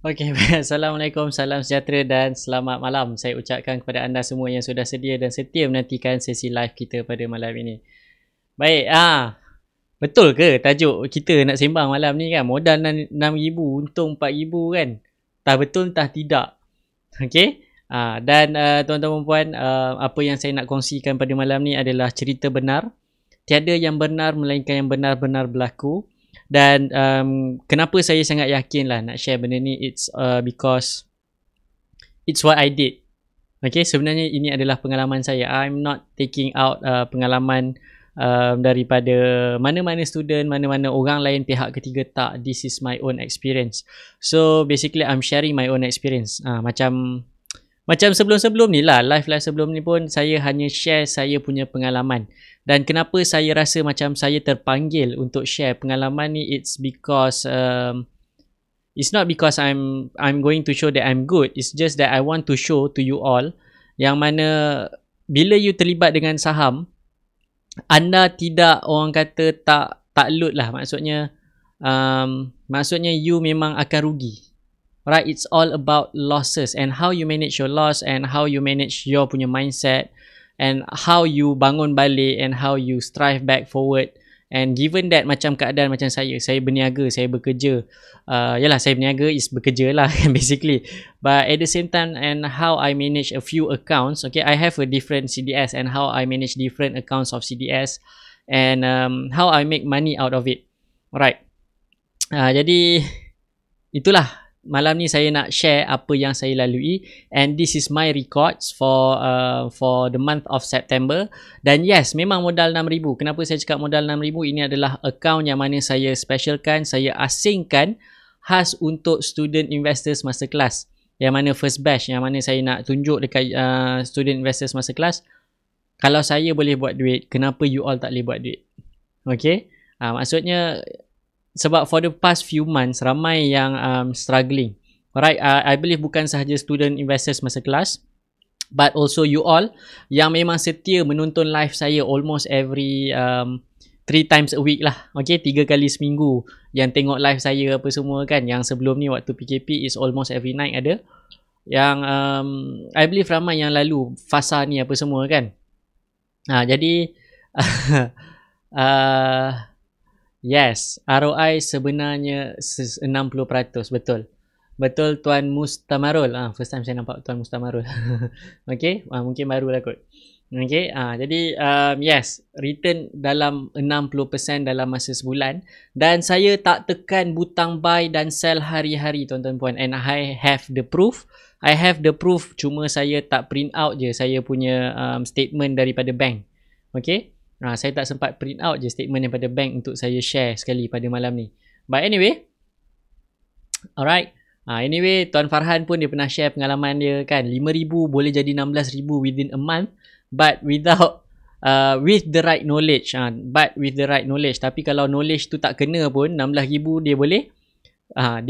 Okey, Assalamualaikum, salam sejahtera dan selamat malam. Saya ucapkan kepada anda semua yang sudah sedia dan setia menantikan sesi live kita pada malam ini. Baik, betul ke tajuk kita nak sembang malam ni kan? Modal RM6,000, untung RM4,000 kan? Entah betul, entah tidak. Okey? Dan tuan-tuan dan puan, apa yang saya nak kongsikan pada malam ni adalah cerita benar. Tiada yang benar melainkan yang benar-benar berlaku. Dan kenapa saya sangat yakin lah nak share benda ni, it's because it's what I did. Okay, sebenarnya ini adalah pengalaman saya. I'm not taking out pengalaman daripada mana-mana student, mana-mana orang lain, pihak ketiga, tak. This is my own experience. So basically I'm sharing my own experience. Macam sebelum-sebelum ni lah, live sebelum ni pun saya hanya share saya punya pengalaman. Dan kenapa saya rasa macam saya terpanggil untuk share pengalaman ni, it's because it's not because I'm going to show that I'm good. It's just that I want to show to you all yang mana bila you terlibat dengan saham, anda tidak, orang kata, tak load lah. Maksudnya you memang akan rugi. Right, it's all about losses and how you manage your loss and how you manage your punya mindset and how you bangun balik and how you strive back forward. And given that macam keadaan macam saya berniaga, saya bekerja. Yalah, saya berniaga is bekerja lah basically. But at the same time, and how I manage a few accounts. Okay, I have a different CDS and how I manage different accounts of CDS and how I make money out of it. Alright. Jadi itulah. Malam ni saya nak share apa yang saya lalui, and this is my records for the month of September. Dan yes, memang modal RM6,000. Kenapa saya cakap modal RM6,000? Ini adalah account yang mana saya specialkan, saya asingkan khas untuk student investors masterclass. yang mana first batch, yang mana saya nak tunjuk dekat student investors masa kelas, kalau saya boleh buat duit, kenapa you all tak boleh buat duit? Okay, maksudnya sebab for the past few months ramai yang struggling. Alright, I believe bukan sahaja student investors masa kelas, but also you all yang memang setia menonton live saya almost every 3 times a week lah. Okay, 3 kali seminggu yang tengok live saya apa semua kan. Yang sebelum ni waktu PKP is almost every night ada. Yang I believe ramai yang lalu fasa ni apa semua kan. Jadi yes, ROI sebenarnya 60%, betul. Betul Tuan Mustamarul. First time saya nampak Tuan Mustamarul. Okay, mungkin baru lah kot. Okay, jadi yes, return dalam 60% dalam masa sebulan. Dan saya tak tekan butang buy dan sell hari-hari tuan-tuan puan. And I have the proof. I have the proof, cuma saya tak print out je saya punya statement daripada bank. Okay, saya tak sempat print out je statement daripada bank untuk saya share sekali pada malam ni. But anyway, alright. Anyway, Tuan Farhan pun dia pernah share pengalaman dia kan. 5,000 boleh jadi 16,000 within a month. But without, with the right knowledge. But with the right knowledge. Tapi kalau knowledge tu tak kena pun, 16,000 dia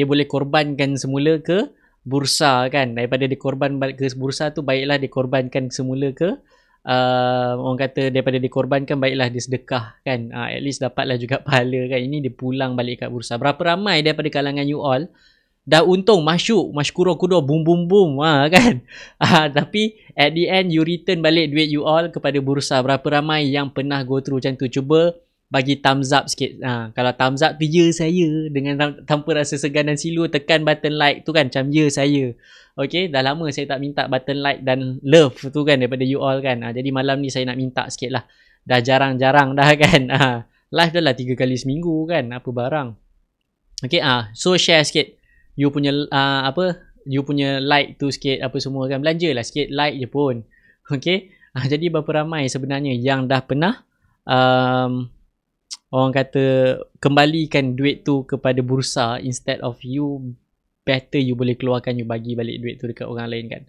boleh korbankan semula ke bursa kan. Daripada dia korban ke bursa tu, baiklah dia korbankan semula ke orang kata daripada dikorbankan, baiklah dia sedekah kan. At least dapatlah juga pahala kan. Ini dia pulang balik kat bursa. Berapa ramai daripada kalangan you all dah untung masyuk, masykurah kuda, boom boom boom kan. Tapi at the end you return balik duit you all kepada bursa. Berapa ramai yang pernah go through macam tu? Cuba bagi thumbs up sikit. Kalau thumbs up tu ya saya, dengan tanpa rasa segan dan silu, tekan button like tu kan, macam ya saya. Okay, dah lama saya tak minta button like dan love tu kan daripada you all kan. Jadi malam ni saya nak minta sikit lah. Dah jarang-jarang dah kan. Live dah lah 3 kali seminggu kan, apa barang. Okay, so share sikit you punya you punya like tu sikit apa semua kan. Belanjalah sikit, like je pun. Okay, jadi berapa ramai sebenarnya yang dah pernah orang kata kembalikan duit tu kepada bursa, instead of you better you boleh keluarkan, you bagi balik duit tu dekat orang lain kan.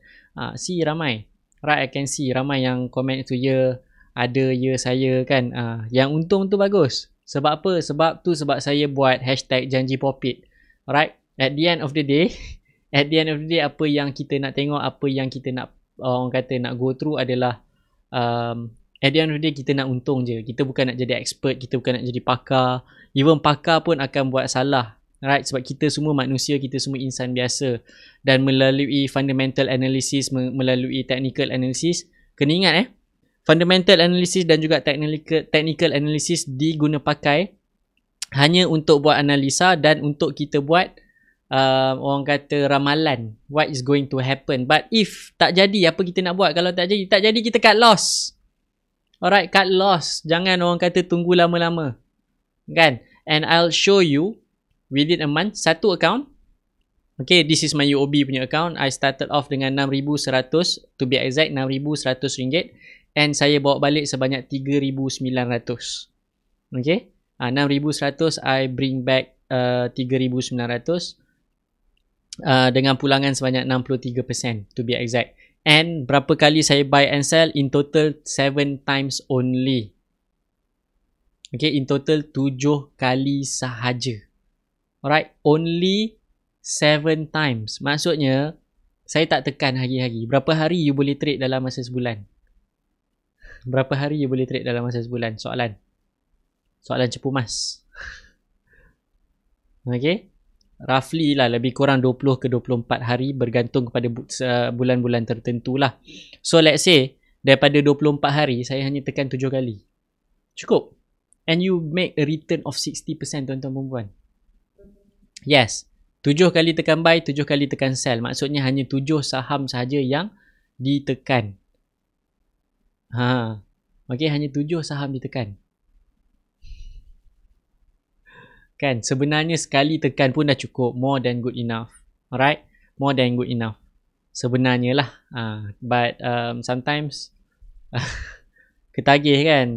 See ramai, right, I can see ramai yang komen tu ya ada, ya saya kan. Yang untung tu bagus. Sebab apa? Sebab saya buat hashtag janji profit. Alright, at the end of the day apa yang kita nak tengok, apa yang kita nak orang kata nak go through adalah at the end of the day kita nak untung je. Kita bukan nak jadi expert, kita bukan nak jadi pakar. Even pakar pun akan buat salah. Right? Sebab kita semua manusia, kita semua insan biasa. Dan melalui fundamental analysis, melalui technical analysis, kena ingat fundamental analysis dan juga technical analysis diguna pakai hanya untuk buat analisa dan untuk kita buat orang kata ramalan what is going to happen. But if tak jadi, apa kita nak buat? Kalau tak jadi kita cut loss. Alright, cut loss. Jangan orang kata tunggu lama-lama kan. And I'll show you within a month, satu account. Okay, this is my UOB punya account. I started off dengan 6,100, to be exact 6,100 ringgit, and saya bawa balik sebanyak 3,900. Okay, 6,100 I bring back 3,900 dengan pulangan sebanyak 63%, to be exact. And berapa kali saya buy and sell? In total 7 times only. Okay, in total 7 kali sahaja. Alright, only 7 times. Maksudnya saya tak tekan hari-hari. Berapa hari you boleh trade dalam masa sebulan? Berapa hari you boleh trade dalam masa sebulan? Soalan cepu mas. Okay, roughly lah, lebih kurang 20 ke 24 hari, bergantung kepada bulan-bulan tertentu lah. So let's say daripada 24 hari saya hanya tekan 7 kali, cukup. And you make a return of 60% tuan-tuan perempuan. Yes, 7 kali tekan buy, 7 kali tekan sell. Maksudnya hanya 7 saham sahaja yang ditekan. Okay, hanya 7 saham ditekan. Kan, sebenarnya sekali tekan pun dah cukup. More than good enough. Alright, more than good enough sebenarnya lah. But sometimes ketagih kan.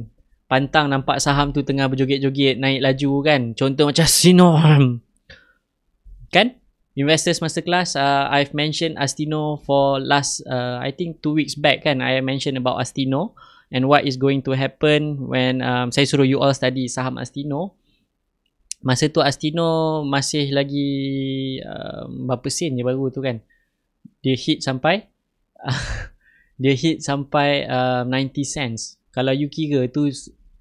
Pantang nampak saham tu tengah berjoget-joget naik laju kan. Contoh macam Sinom kan, Investors Masterclass, I've mentioned Astino for last, I think 2 weeks back kan, I mentioned about Astino and what is going to happen when saya suruh you all study saham Astino. Masa tu Astino masih lagi berapa sen je baru tu kan. Dia hit sampai dia hit sampai 90 cents. Kalau you kira tu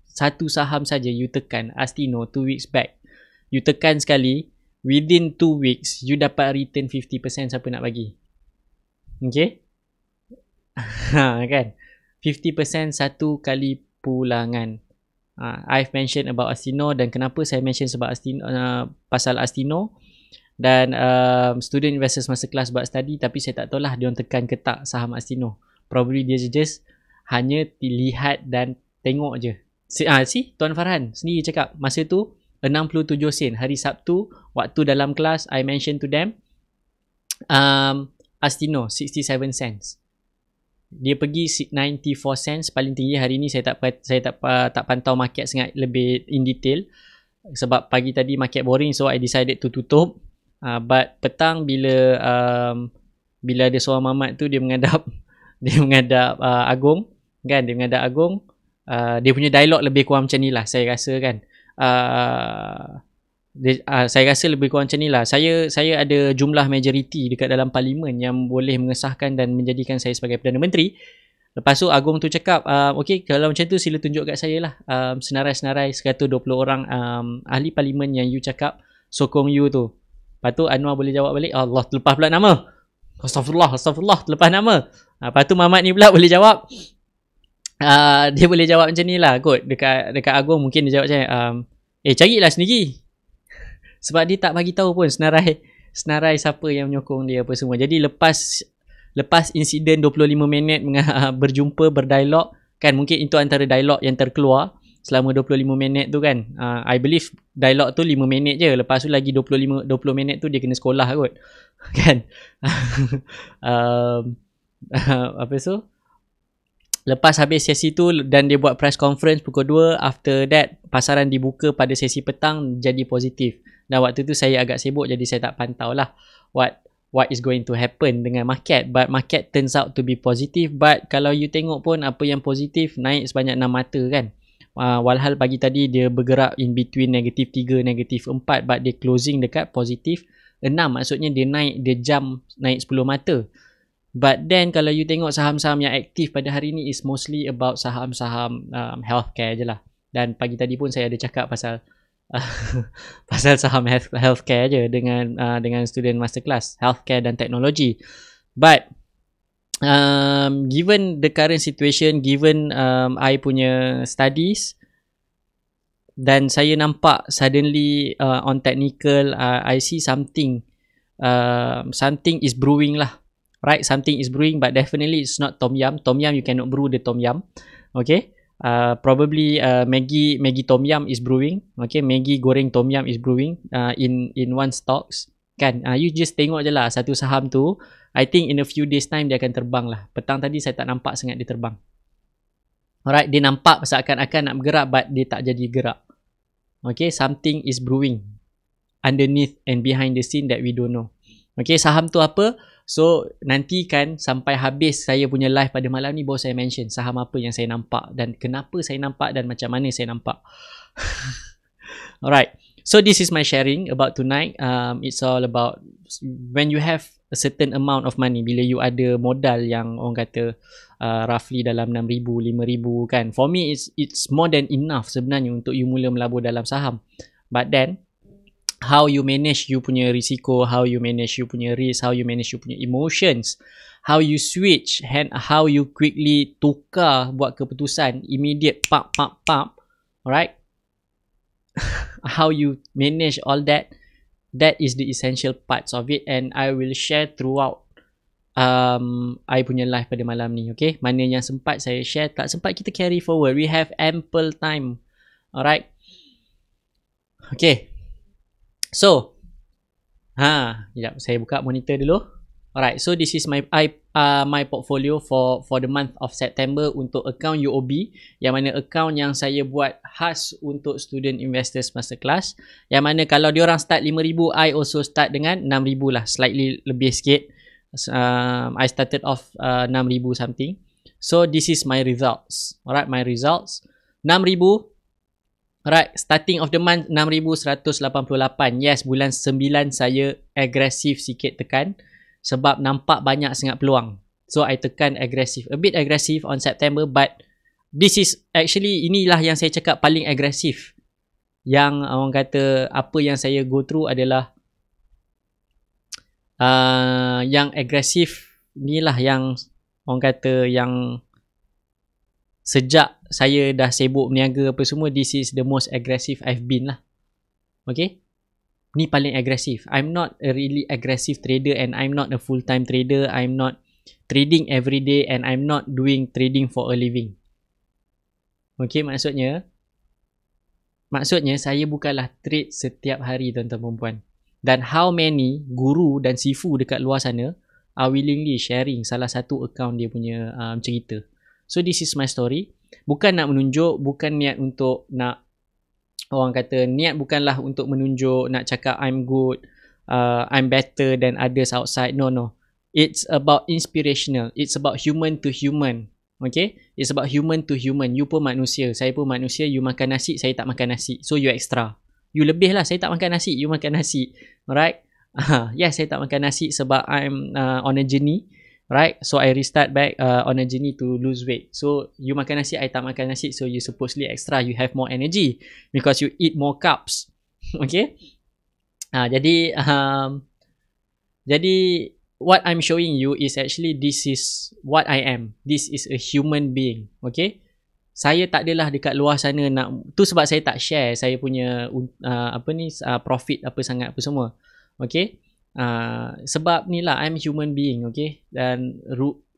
satu saham saja you tekan Astino 2 weeks back. You tekan sekali, within 2 weeks, you dapat return 50%. Siapa nak bagi? Okay? Kan? 50% satu kali pulangan. I've mentioned about Astino, dan kenapa saya mention sebab Astino, pasal Astino, dan student investors masterclass buat study, tapi saya tak tahulah dia orang tekan ke tak saham Astino. Probably dia just hanya lihat dan tengok je. Si Tuan Farhan sendiri cakap masa tu 67 sen hari Sabtu, waktu dalam kelas I mention to them Astino 67 cents. Dia pergi 94 cents paling tinggi hari ni. Saya tak pantau market sangat lebih in detail sebab pagi tadi market boring, so I decided to tutup. But petang bila ada seorang mamat tu dia menghadap Agong kan, dia menghadap Agong, dia punya dialog lebih kurang macam ni lah saya rasa kan. Saya rasa lebih kurang macam ni lah. Saya ada jumlah majoriti dekat dalam parlimen yang boleh mengesahkan dan menjadikan saya sebagai Perdana Menteri. Lepas tu Agong tu cakap, okay, kalau macam tu sila tunjuk kat saya lah senarai-senarai 120 orang ahli parlimen yang you cakap sokong you tu. Lepas tu Anwar boleh jawab balik, Allah terlepas pula nama. Astagfirullah terlepas nama. Lepas tu Mamat ni pula boleh jawab, dia boleh jawab macam ni lah kot. Dekat Agong mungkin dia jawab macam carilah sendiri. Sebab dia tak bagi tahu pun senarai siapa yang menyokong dia apa semua. Jadi lepas insiden 25 minit berjumpa berdialog kan, mungkin itu antara dialog yang terkeluar selama 25 minit tu kan. I believe dialog tu 5 minit je. Lepas tu lagi 20 minit tu dia kena sekolah kot. Kan. Apa tu? Lepas habis sesi tu dan dia buat press conference pukul 2. After that pasaran dibuka pada sesi petang jadi positif. Dan waktu tu saya agak sibuk jadi saya tak pantau lah what is going to happen dengan market. But market turns out to be positive. But kalau you tengok pun apa yang positif, naik sebanyak 6 mata kan. Walhal pagi tadi dia bergerak in between negatif 3, negatif 4, but dia closing dekat positif 6. Maksudnya dia jump naik 10 mata. But then kalau you tengok saham-saham yang aktif pada hari ni is mostly about saham-saham healthcare je lah. Dan pagi tadi pun saya ada cakap pasal pasal saham healthcare je dengan student masterclass, healthcare dan teknologi. But given the current situation, given I punya studies, dan saya nampak suddenly on technical I see something is brewing lah. Right, something is brewing, but definitely it's not tom yum. Tom yum you cannot brew the tom yum. Okay, probably Maggi tom yum is brewing. Okay, Maggi goreng tom yum is brewing in one stocks. Kan, you just tengok je lah satu saham tu. I think in a few days time dia akan terbang lah. Petang tadi saya tak nampak sangat dia terbang. Alright, dia nampak seakan-akan nak bergerak, but dia tak jadi gerak. Okay, something is brewing underneath and behind the scene that we don't know. Okay, saham tu apa? So nantikan sampai habis saya punya live pada malam ni baru saya mention saham apa yang saya nampak dan kenapa saya nampak dan macam mana saya nampak. Alright, so this is my sharing about tonight. It's all about when you have a certain amount of money, bila you ada modal yang orang kata roughly dalam 6,000, 5,000 kan. For me it's more than enough sebenarnya untuk you mula melabur dalam saham. But then how you manage you punya risiko, how you manage you punya risk, how you manage you punya emotions, how you switch and how you quickly tukar buat keputusan immediate pap. Alright, how you manage all that is the essential parts of it, and I will share throughout I punya live pada malam ni. Okay, mana yang sempat saya share, tak sempat kita carry forward, we have ample time. Alright, okay. So, sekejap saya buka monitor dulu. Alright, so this is my my portfolio for the month of September untuk account UOB, yang mana account yang saya buat khas untuk student investors masterclass, yang mana kalau diorang start 5,000, I also start dengan 6,000 lah, slightly lebih sikit. I started off 6,000 something. So this is my results. Alright, my results 6,000. Alright, starting of the month 6,188. Yes, bulan 9 saya agresif sikit tekan sebab nampak banyak sangat peluang. So I tekan agresif, a bit agresif on September, but this is actually, inilah yang saya cakap paling agresif. Yang orang kata apa yang saya go through adalah yang agresif inilah yang orang kata yang sejak saya dah sibuk berniaga apa semua, this is the most aggressive I've been lah. Okay, ni paling agresif. I'm not a really aggressive trader and I'm not a full-time trader. I'm not trading every day and I'm not doing trading for a living. Okay, maksudnya saya bukanlah trade setiap hari, tuan-tuan perempuan. Dan how many guru dan sifu dekat luar sana are willingly sharing salah satu account dia punya cerita. So this is my story. Bukan nak menunjuk, bukan niat untuk nak, orang kata niat bukanlah untuk menunjuk, nak cakap I'm good, I'm better than others outside. No. It's about inspirational. It's about human to human. Okay? It's about human to human. You pun manusia, saya pun manusia. You makan nasi, saya tak makan nasi. So you extra. You lebih lah, saya tak makan nasi, you makan nasi. Alright? Yes, saya tak makan nasi sebab I'm on a journey. Right, so I restart back on a journey to lose weight. So you makan nasi, I tak makan nasi, so you supposedly extra, you have more energy because you eat more carbs. Okay, jadi what I'm showing you is actually this is what I am. This is a human being. Okay, saya tak adalah dekat luar sana nak, tu sebab saya tak share saya punya profit apa sangat apa semua. Okay. Sebab ni lah, I'm human being, okay, dan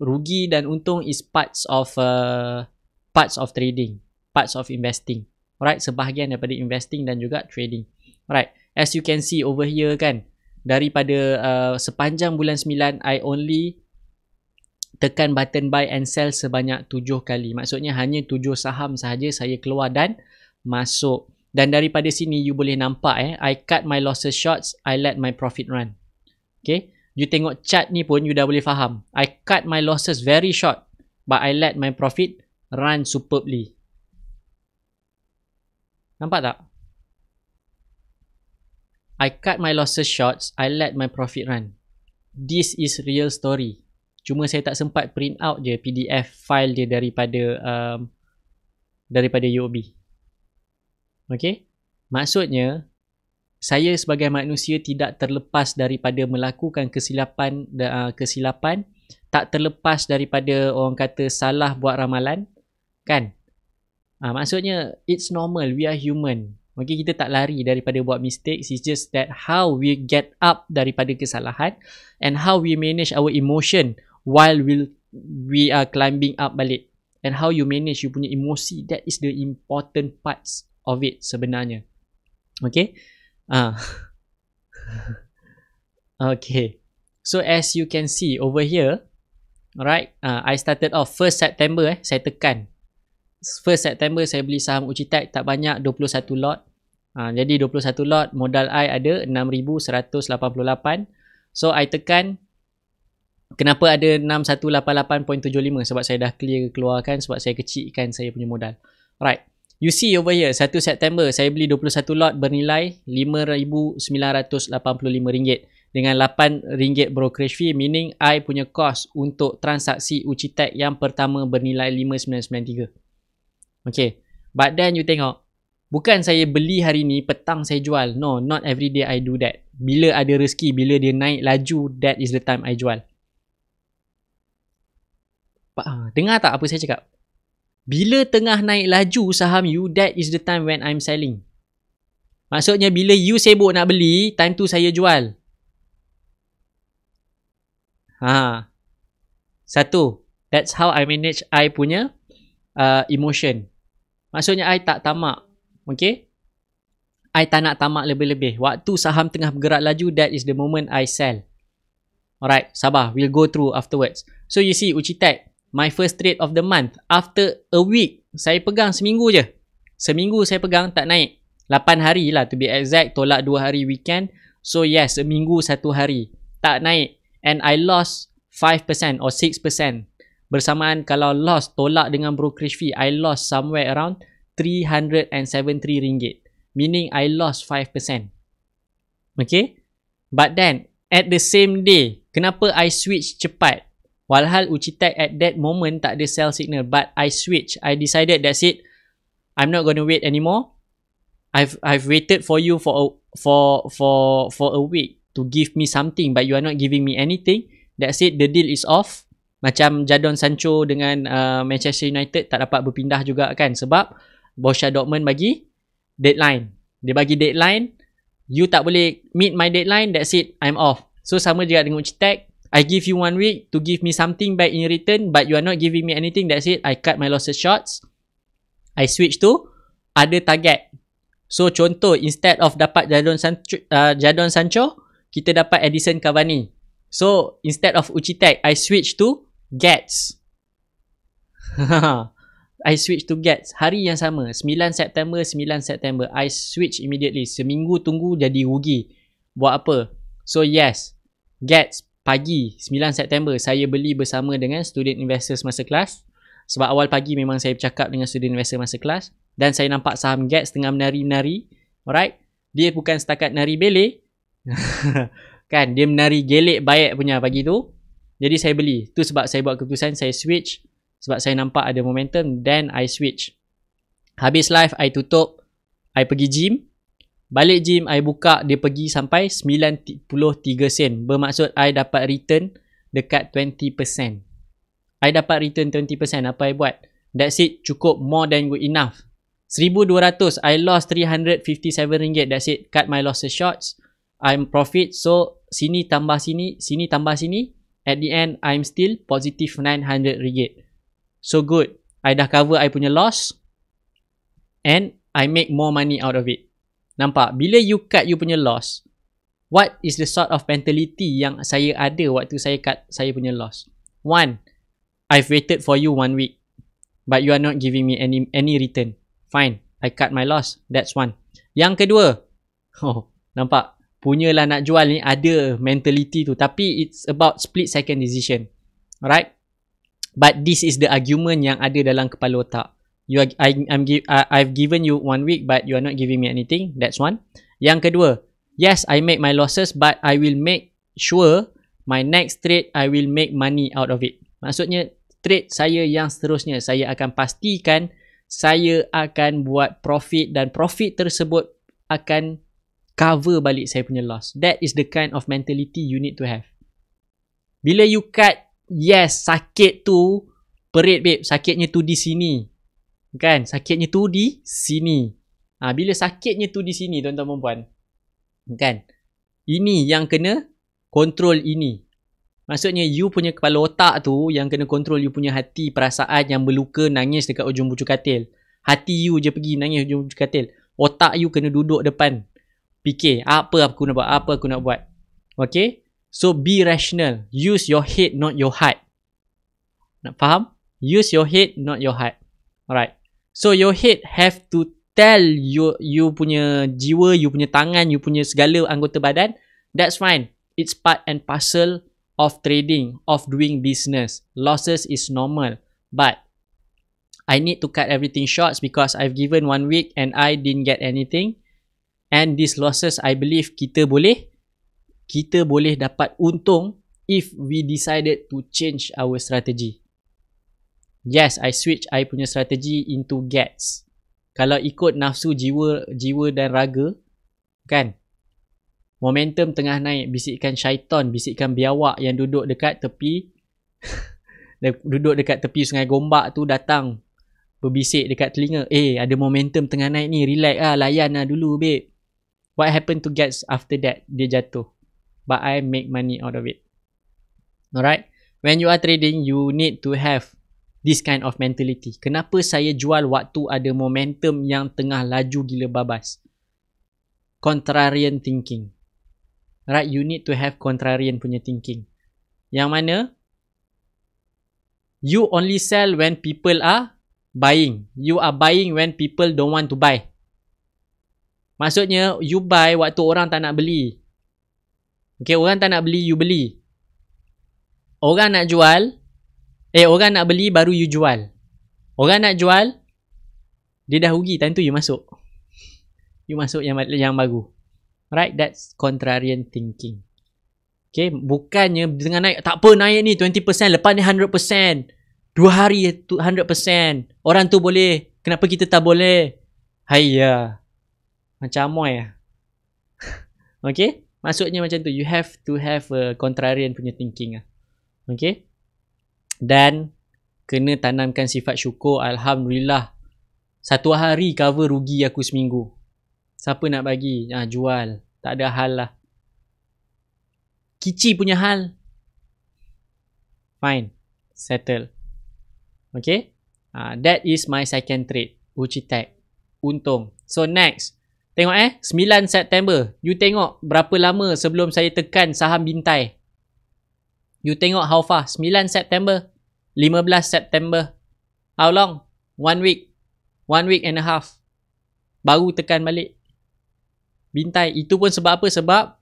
rugi dan untung is parts of trading, parts of investing. Alright, sebahagian daripada investing dan juga trading. Alright, as you can see over here kan, daripada sepanjang bulan 9 I only tekan button buy and sell sebanyak 7 kali. Maksudnya hanya 7 saham sahaja saya keluar dan masuk. Dan daripada sini you boleh nampak I cut my losses shorts, I let my profit run. Okay, you tengok chart ni pun you dah boleh faham. I cut my losses very short, but I let my profit run superbly. Nampak tak? I cut my losses short, I let my profit run. This is real story. Cuma saya tak sempat print out je PDF file dia daripada UOB. Okay, maksudnya saya sebagai manusia tidak terlepas daripada melakukan kesilapan, tak terlepas daripada orang kata salah buat ramalan, kan? Maksudnya it's normal, we are human. Okay, kita tak lari daripada buat mistakes. It's just that how we get up daripada kesalahan and how we manage our emotion while we are climbing up balik. And how you manage you punya emosi, that is the important parts of it sebenarnya. Okay. Okay, so as you can see over here, alright, I started off 1st September saya tekan 1st September saya beli saham Ucitech tak banyak, 21 lot. Jadi 21 lot, modal I ada 6,188. So I tekan. Kenapa ada 6188.75? Sebab saya dah clear keluarkan, sebab saya kecilkan saya punya modal. Alright, you see over here, 1 September saya beli 21 lot bernilai RM5,985 dengan RM8 brokerage fee, meaning I punya cost untuk transaksi Ucitech yang pertama bernilai RM5,993. Okay, but then you tengok, bukan saya beli hari ni, petang saya jual. No, not every day I do that. Bila ada rezeki, bila dia naik laju, that is the time I jual. Dengar tak apa saya cakap? Bila tengah naik laju saham you, that is the time when I'm selling. Maksudnya bila you sibuk nak beli, time tu saya jual. Satu, that's how I manage I punya emotion. Maksudnya I tak tamak. Okay, I tak nak tamak lebih-lebih. Waktu saham tengah bergerak laju, that is the moment I sell. Alright, sabar. We'll go through afterwards. So you see, Uchitek, my first trade of the month. After a week, saya pegang seminggu je. Seminggu saya pegang tak naik. 8 hari lah to be exact. Tolak 2 hari weekend. So yes, seminggu 1 hari. Tak naik. And I lost 5% or 6%. Bersamaan kalau lost, tolak dengan brokerage fee, I lost somewhere around RM373. Meaning I lost 5%. Okay? But then, at the same day, kenapa I switch cepat? Walhal Uchitek at that moment tak ada sell signal, but I switch. I decided that's it. I'm not going to wait anymore. I've waited for you for a week to give me something, but you are not giving me anything. That's it. The deal is off. Macam Jadon Sancho dengan Manchester United tak dapat berpindah juga kan, sebab Borussia Dortmund bagi deadline. Dia bagi deadline. You tak boleh meet my deadline. That's it. I'm off. So sama juga dengan Uchitek. I give you 1 week to give me something back in return, but you are not giving me anything. That's it. I cut my losses shorts. I switch to other target. So contoh, instead of dapat Jadon Sancho, kita dapat Edison Cavani. So instead of Uchitek, I switch to Getz. I switch to Getz. Hari yang sama, 9 September, I switch immediately. Seminggu tunggu jadi rugi. Buat apa? So yes, Getz. Pagi 9 September saya beli bersama dengan Student Investors Masterclass. Sebab awal pagi memang saya bercakap dengan Student Investors Masterclass. Dan saya nampak saham Getz tengah menari-nari. Alright. Dia bukan setakat nari belek. Kan, dia menari gelek baik punya pagi tu. Jadi saya beli. Tu sebab saya buat keputusan saya switch. Sebab saya nampak ada momentum. Then I switch. Habis live, I tutup. I pergi gym. Balik gym, I buka, dia pergi sampai 93 sen. Bermaksud, I dapat return dekat 20%. I dapat return 20%. Apa I buat? That's it. Cukup, more than good enough. 1,200. I lost RM357. That's it. Cut my losses shorts. I'm profit. So, sini tambah sini. Sini tambah sini. At the end, I'm still positive RM900. So good. I dah cover I punya loss. And I make more money out of it. Nampak? Bila you cut you punya loss, what is the sort of mentality yang saya ada waktu saya cut saya punya loss? One, I've waited for you 1 week, but you are not giving me any return. Fine, I cut my loss. That's one. Yang kedua, nampak? Punyalah nak jual ni ada mentality tu, tapi it's about split second decision. Alright? But this is the argument yang ada dalam kepala otak. I've given you 1 week, but you are not giving me anything. That's one. Yang kedua, yes, I make my losses, but I will make sure my next trade I will make money out of it. Maksudnya, trade saya yang seterusnya, saya akan pastikan saya akan buat profit dan profit tersebut akan cover balik saya punya loss. That is the kind of mentality you need to have. Bila you cut, yes, sakit tu, perit babe, sakitnya tu di sini. Kan, sakitnya tu di sini. Bila sakitnya tu di sini, tuan-tuan dan puan, kan, ini yang kena kontrol ini. Maksudnya you punya kepala otak tu yang kena kontrol you punya hati, perasaan yang berluka, nangis dekat ujung bucu katil. Hati you je pergi nangis ujung bucu katil. Otak you kena duduk depan, fikir apa aku nak buat, apa aku nak buat. Okay, so be rational. Use your head, not your heart. Nak faham? Use your head, not your heart. Alright. So your head have to tell you punya jiwa, you punya tangan, you punya segala anggota badan, that's fine. It's part and parcel of trading, of doing business. Losses is normal. But I need to cut everything short because I've given 1 week and I didn't get anything. And these losses, I believe kita boleh dapat untung if we decided to change our strategy. Yes, I switch I punya strategi into Getz. Kalau ikut nafsu jiwa dan raga, kan, momentum tengah naik, bisikan syaitan, bisikan biawak yang duduk dekat tepi duduk dekat tepi Sungai Gombak tu datang berbisik dekat telinga, ada momentum tengah naik ni, relax lah, layan lah dulu babe. What happened to Getz after that? Dia jatuh. But I make money out of it. Alright? When you are trading, you need to have this kind of mentality. Kenapa saya jual waktu ada momentum yang tengah laju gila babas? Contrarian thinking. Right? You need to have contrarian punya thinking. Yang mana you only sell when people are buying. You are buying when people don't want to buy. Maksudnya you buy waktu orang tak nak beli. Okay, orang tak nak beli, you beli. Orang nak jual, orang nak beli baru you jual. Orang nak jual, dia dah rugi, time tu you masuk. You masuk yang baru. Right, that's contrarian thinking. Okay, bukannya dengan naik, tak apa naik ni 20%, lepas ni 100%. 2 hari 100%. Orang tu boleh, kenapa kita tak boleh? Hayya. Macam amoy lah. Okay, maksudnya macam tu. You have to have a contrarian punya thinking lah. Okay. Dan kena tanamkan sifat syukur. Alhamdulillah. Satu hari cover rugi aku seminggu. Siapa nak bagi? Jual. Tak ada hal lah. Kici punya hal. Fine. Settle. Okay. That is my second trade. Uchi tag. Untung. So next. Tengok 9 September. You tengok berapa lama sebelum saya tekan saham Bintai. You tengok how far. 9 September. 15 September. How long? 1 week. 1 week and a half. Baru tekan balik. Bintai. Itu pun sebab apa? Sebab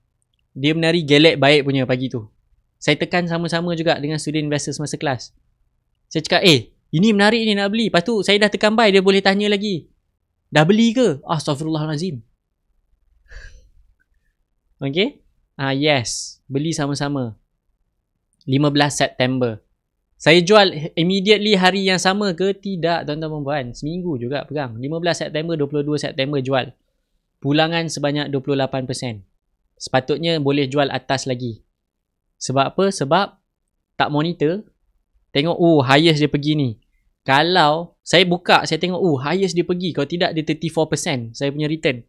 dia menari gelek baik punya pagi tu. Saya tekan sama-sama juga dengan student investors masa kelas. Saya cakap, ini menarik ni nak beli. Lepas tu saya dah tekan buy, dia boleh tanya lagi. Dah beli ke? Astaghfirullahalazim. Okay? Yes. Beli sama-sama. 15 September. Saya jual immediately hari yang sama ke? Tidak, tuan-tuan dan puan. Seminggu juga pegang. 15 September, 22 September jual. Pulangan sebanyak 28%. Sepatutnya boleh jual atas lagi. Sebab apa? Sebab tak monitor. Tengok, highest dia pergi ni. Kalau saya buka, saya tengok, highest dia pergi. Kalau tidak, dia 34% saya punya return.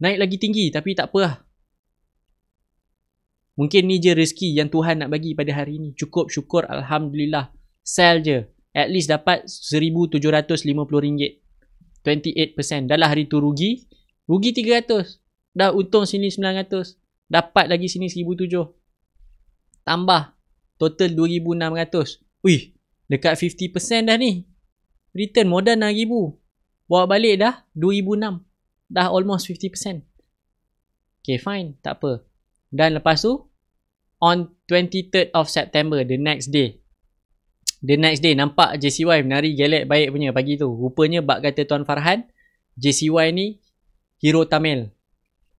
Naik lagi tinggi tapi tak apa lah. Mungkin ni je rezeki yang Tuhan nak bagi pada hari ni. Cukup syukur, Alhamdulillah. Sell je. At least dapat RM1,750. 28%. Dah lah hari tu rugi. Rugi 300. Dah untung sini 900. Dapat lagi sini 1,700. Tambah. Total 2,600. Dekat 50% dah ni. Return modal 6,000. Bawa balik dah 2,600. Dah almost 50%. Okay, fine. Tak apa. Dan lepas tu, on 23rd of September, the next day, nampak JCY menari gelek baik punya pagi tu. Rupanya bak kata Tuan Farhan, JCY ni hero Tamil.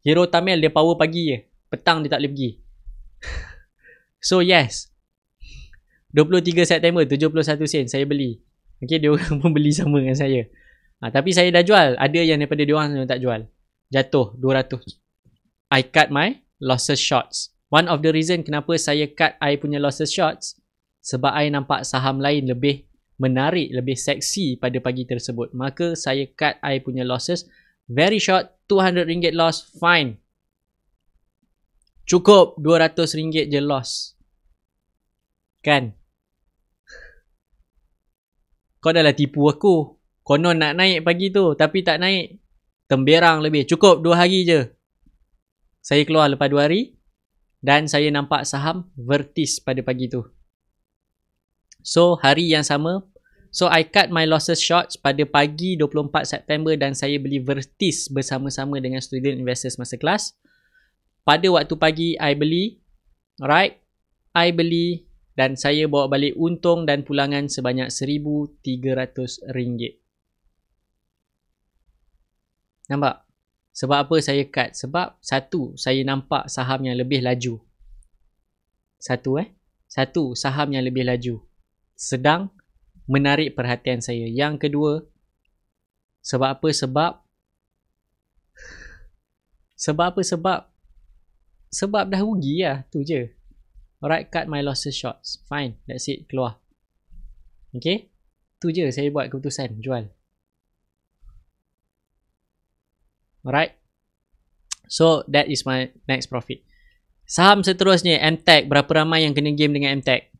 Hero Tamil dia power pagi je. Petang dia tak boleh pergi. So yes, 23 September 71 sen saya beli. Okay, dia orang pun beli sama dengan saya. Tapi saya dah jual. Ada yang daripada dia orang yang tak jual. Jatuh 200. I cut my losses shots. One of the reason kenapa saya cut I punya losses shots, sebab I nampak saham lain lebih menarik, lebih seksi pada pagi tersebut. Maka saya cut I punya losses. Very short, RM200 loss, fine. Cukup RM200 je loss. Kan? Kau dah lah tipu aku. Konon nak naik pagi tu, tapi tak naik. Temberang lebih. Cukup 2 hari je. Saya keluar lepas 2 hari. Dan saya nampak saham Vertis pada pagi tu. So, hari yang sama. So, I cut my losses shots pada pagi 24 September dan saya beli Vertis bersama-sama dengan student investors masa kelas. Pada waktu pagi, I beli. Right? I beli dan saya bawa balik untung dan pulangan sebanyak RM1,300. Nampak? Sebab apa saya cut? Sebab satu, saya nampak saham yang lebih laju. Satu, saham yang lebih laju. Sedang menarik perhatian saya. Yang kedua, sebab apa? Sebab dah rugi lah. Tu je. Alright, cut my losses shots. Fine, that's it. Keluar. Okay? Tu je saya buat keputusan. Jual. Alright. So, that is my next profit. Saham seterusnya, MTech. Berapa ramai yang kena game dengan MTech?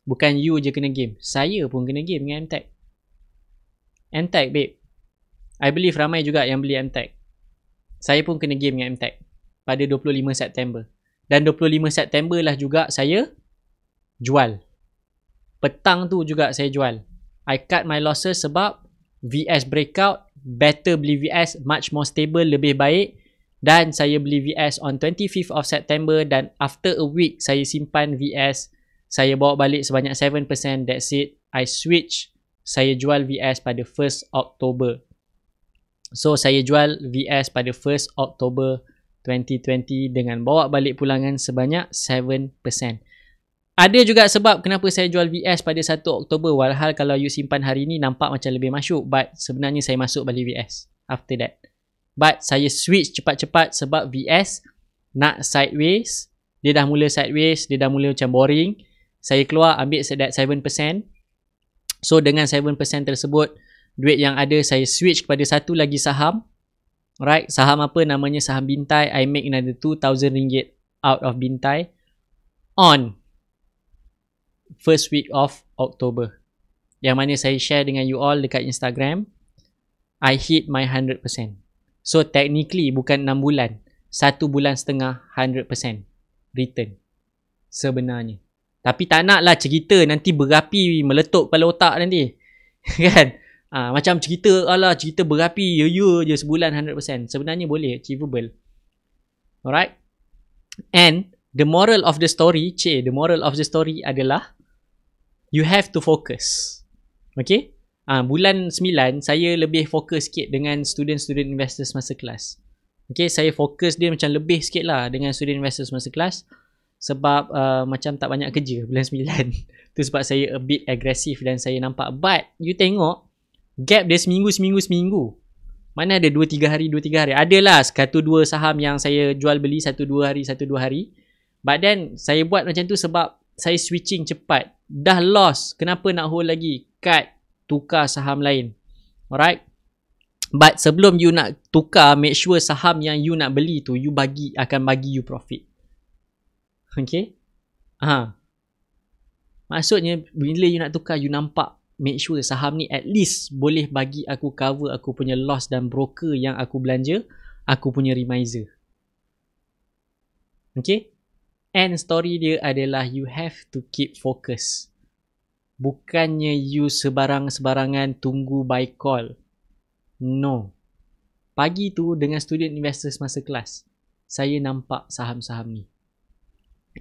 Bukan you je kena game. Saya pun kena game dengan MTech. MTech, babe. I believe ramai juga yang beli MTech. Saya pun kena game dengan MTech. Pada 25 September. Dan 25 September lah juga saya jual. Petang tu juga saya jual. I cut my losses sebab VS breakout, better beli VS, much more stable, lebih baik. Dan saya beli VS on 25th of September dan after a week saya simpan VS. Saya bawa balik sebanyak 7%, that's it. I switch, saya jual VS pada 1st October. So saya jual VS pada 1st October 2020 dengan bawa balik pulangan sebanyak 7%. Ada juga sebab kenapa saya jual VS pada 1 Oktober, walhal kalau you simpan hari ni nampak macam lebih masuk, but sebenarnya saya masuk balik VS after that. But saya switch cepat-cepat sebab VS nak sideways, dia dah mula sideways, dia dah mula macam boring. Saya keluar ambil that 7%. So dengan 7% tersebut, duit yang ada saya switch kepada satu lagi saham. Right, saham apa namanya? Saham Bintai. I make another RM2,000 out of Bintai on first week of October. Yang mana saya share dengan you all dekat Instagram. I hit my 100%. So technically bukan 6 bulan, 1 bulan setengah 100% return sebenarnya. Tapi tak nak lah cerita nanti berapi meletup kepala otak nanti. Kan? Macam cerita, cerita berapi, ya je sebulan 100%. Sebenarnya boleh, achievable. Alright? And the moral of the story, adalah you have to focus. Okay? Bulan 9, saya lebih fokus sikit dengan student investors masterclass. Okay, saya fokus dia macam lebih sikit lah dengan student investors masterclass. Sebab macam tak banyak kerja bulan 9. Tu sebab saya a bit agresif dan saya nampak. But, you tengok, gap dia seminggu. Mana ada 2-3 hari. Adalah 1-2 saham yang saya jual beli 1-2 hari. But then, saya buat macam tu sebab saya switching cepat. Dah loss, kenapa nak hold lagi? Cut. Tukar saham lain. Alright. But sebelum you nak tukar, make sure saham yang you nak beli tu you akan bagi you profit. Okay. Maksudnya bila you nak tukar, you nampak, make sure saham ni at least boleh bagi aku cover aku punya loss dan broker yang aku belanja, aku punya remiser. Okay. And story dia adalah you have to keep focus. Bukannya you sebarang-sebarangan tunggu buy call. No. Pagi tu dengan student investors masterclass, saya nampak saham-saham ni.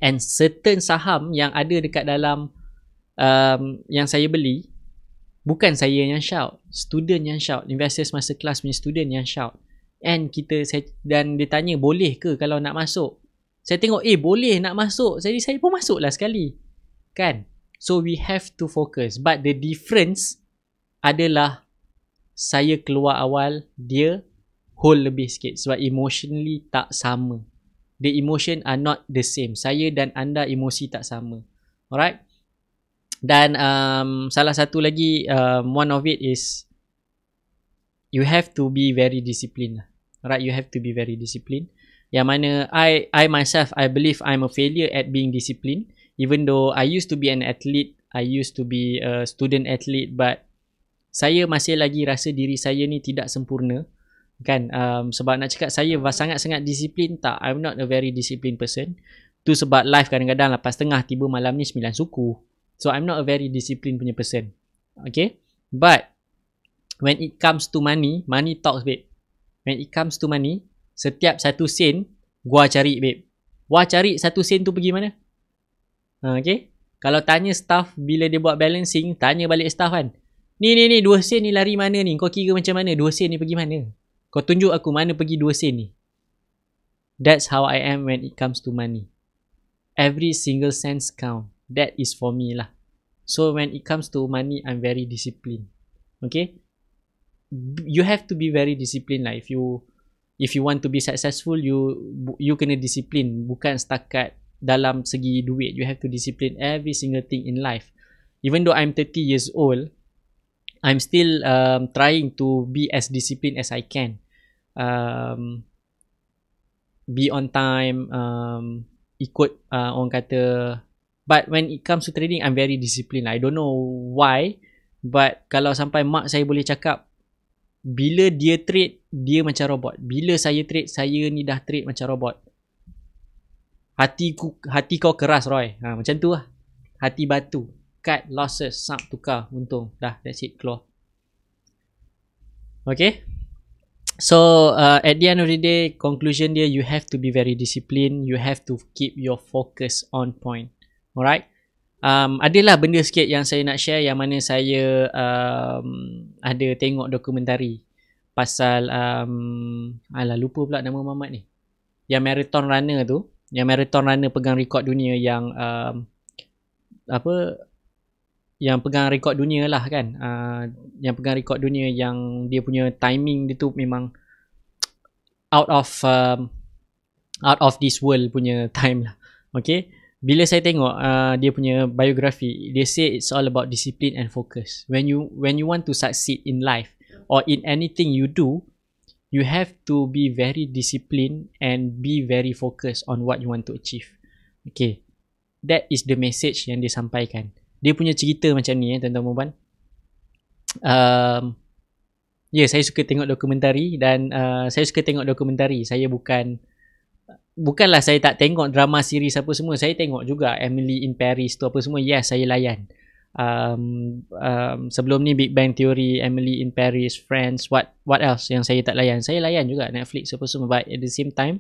And certain saham yang ada dekat dalam yang saya beli, bukan saya yang shout, student yang shout, investors masterclass punya student yang shout. And dan dia tanya boleh ke kalau nak masuk. Saya tengok boleh nak masuk. Jadi saya pun masuklah sekali. Kan? So we have to focus. But the difference adalah saya keluar awal, dia hold lebih sikit. Sebab emotionally tak sama. The emotion are not the same. Saya dan anda emosi tak sama. Alright? Dan salah satu lagi, one of it is you have to be very disciplined. Alright? You have to be very disciplined. Yang mana I myself, I believe I'm a failure at being disciplined. Even though I used to be an athlete, I used to be a student athlete, but saya masih lagi rasa diri saya ni tidak sempurna. Kan? Sebab nak cakap saya sangat-sangat disiplin, tak. I'm not a very disciplined person. Tu sebab live kadang-kadang 8.30 tiba malam ni 9 suku. So I'm not a very disciplined punya person. Okay? But when it comes to money, money talks, babe. When it comes to money, setiap 1 sen gua cari, babe. Gua cari 1 sen tu pergi mana? Okay. Kalau tanya staff bila dia buat balancing, tanya balik staff kan. Ni 2 sen ni lari mana ni? Kau kira macam mana? 2 sen ni pergi mana? Kau tunjuk aku mana pergi 2 sen ni. That's how I am when it comes to money. Every single cent count. That is for me lah. So when it comes to money, I'm very disciplined. Okay. You have to be very disciplined lah. If you want to be successful, you kena disiplin. Bukan setakat dalam segi duit. You have to discipline every single thing in life. Even though I'm 30 years old, I'm still trying to be as disciplined as I can. Be on time, ikut orang kata. But when it comes to trading, I'm very disciplined. I don't know why, but kalau sampai mak saya boleh cakap, bila dia trade, dia macam robot. Bila saya trade, saya ni dah trade macam robot. hati kau keras Roy. Macam tu lah. Hati batu. Cut, losses, sub, tukar, untung. Dah, that's it, keluar. Okay. So at the end of the day, conclusion dia, you have to be very disciplined. You have to keep your focus on point. Alright. Adalah benda sikit yang saya nak share, yang mana saya ada tengok dokumentari pasal lupa pula nama Muhammad ni, yang marathon runner tu, yang marathon runner pegang rekod dunia yang yang pegang rekod dunia lah kan, yang pegang rekod dunia yang dia punya timing dia tu memang out of this world punya time lah. Okay, bila saya tengok dia punya biografi, they say it's all about discipline and focus. When you want to succeed in life or in anything you do, you have to be very disciplined and be very focused on what you want to achieve. Okay, that is the message yang dia sampaikan. Dia punya cerita macam ni tuan-tuan puan. Saya suka tengok dokumentari dan saya suka tengok dokumentari. Saya bukanlah saya tak tengok drama series apa semua. Saya tengok juga Emily in Paris tu apa semua. Yes, saya layan. Sebelum ni Big Bang Theory, Emily in Paris, Friends, what else yang saya tak layan? Saya layan juga Netflix apa semua. But at the same time,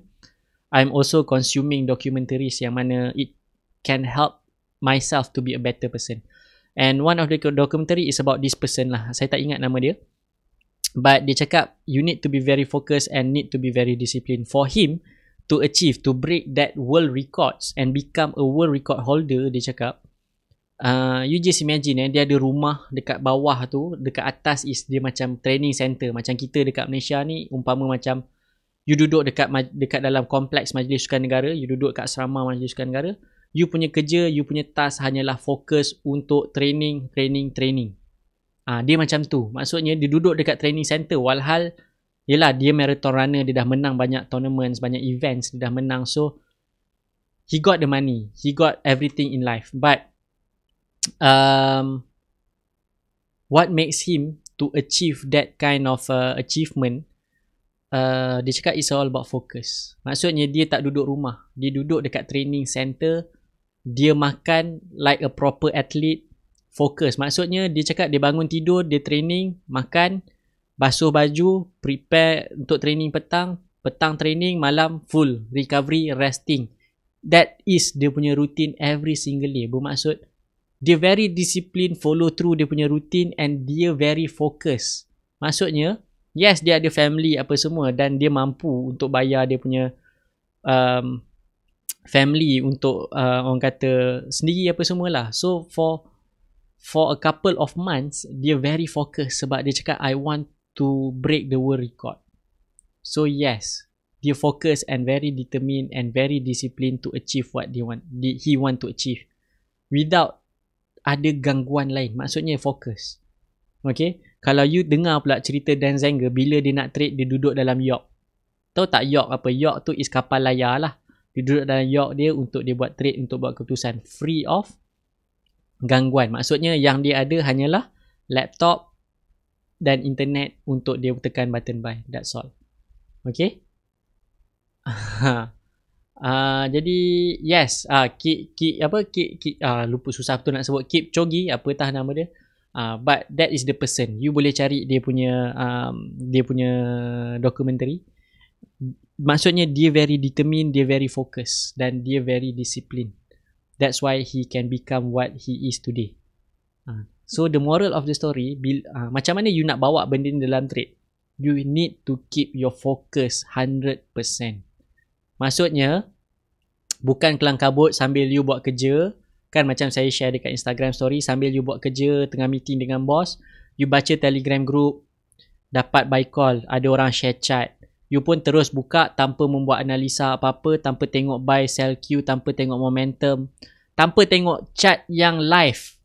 I'm also consuming documentaries yang mana it can help myself to be a better person. And one of the documentary is about this person lah. Saya tak ingat nama dia. But dia cakap you need to be very focused and need to be very disciplined. For him to achieve, to break that world records and become a world record holder, dia cakap, you just imagine dia ada rumah dekat bawah tu, dekat atas is dia macam training center. Macam kita dekat Malaysia ni, umpama macam you duduk dekat dalam kompleks Majlis Sukan Negara, you duduk kat asrama Majlis Sukan Negara, you punya kerja, you punya task hanyalah fokus untuk training. Dia macam tu. Maksudnya dia duduk dekat training center, walhal yelah dia marathon runner, dia dah menang banyak tournaments, banyak events, dia dah menang. So he got the money, he got everything in life. But what makes him to achieve that kind of achievement, dia cakap it's all about focus. Maksudnya dia tak duduk rumah, dia duduk dekat training center, dia makan like a proper athlete, fokus. Maksudnya dia cakap dia bangun tidur, dia training, makan, basuh baju, prepare untuk training petang training, malam full recovery, resting. That is dia punya routine every single day. Bermaksud dia very discipline, follow through dia punya routine, and dia very focus. Maksudnya yes, dia ada family apa semua dan dia mampu untuk bayar dia punya family untuk orang kata sendiri apa semualah. So for a couple of months dia very focus sebab dia cakap I want to break the world record. So yes, dia focus and very determined and very disciplined to achieve what he want to achieve without ada gangguan lain. Maksudnya fokus. Okay, kalau you dengar pula cerita Dan Zanger, bila dia nak trade dia duduk dalam yacht. Tahu tak yacht apa? Yacht tu is kapal layar lah. Dia duduk dalam yacht dia untuk dia buat trade, untuk buat keputusan free of gangguan. Maksudnya yang dia ada hanyalah laptop dan internet untuk dia tekan button buy. That's all. Okay. Jadi yes, lupa susah betul nak sebut, Kipchoge apa tah nama dia. But that is the person. You boleh cari dia punya documentary. Maksudnya dia very determined, dia very focus dan dia very disciplined. That's why he can become what he is today. So the moral of the story, macam mana you nak bawa benda ni dalam trade? You need to keep your focus 100%. Maksudnya bukan kelang kabut sambil you buat kerja. Kan macam saya share dekat Instagram story, sambil you buat kerja, tengah meeting dengan bos, you baca Telegram group, dapat buy call, ada orang share chat, you pun terus buka tanpa membuat analisa apa-apa, tanpa tengok buy, sell queue, tanpa tengok momentum, tanpa tengok chat yang live.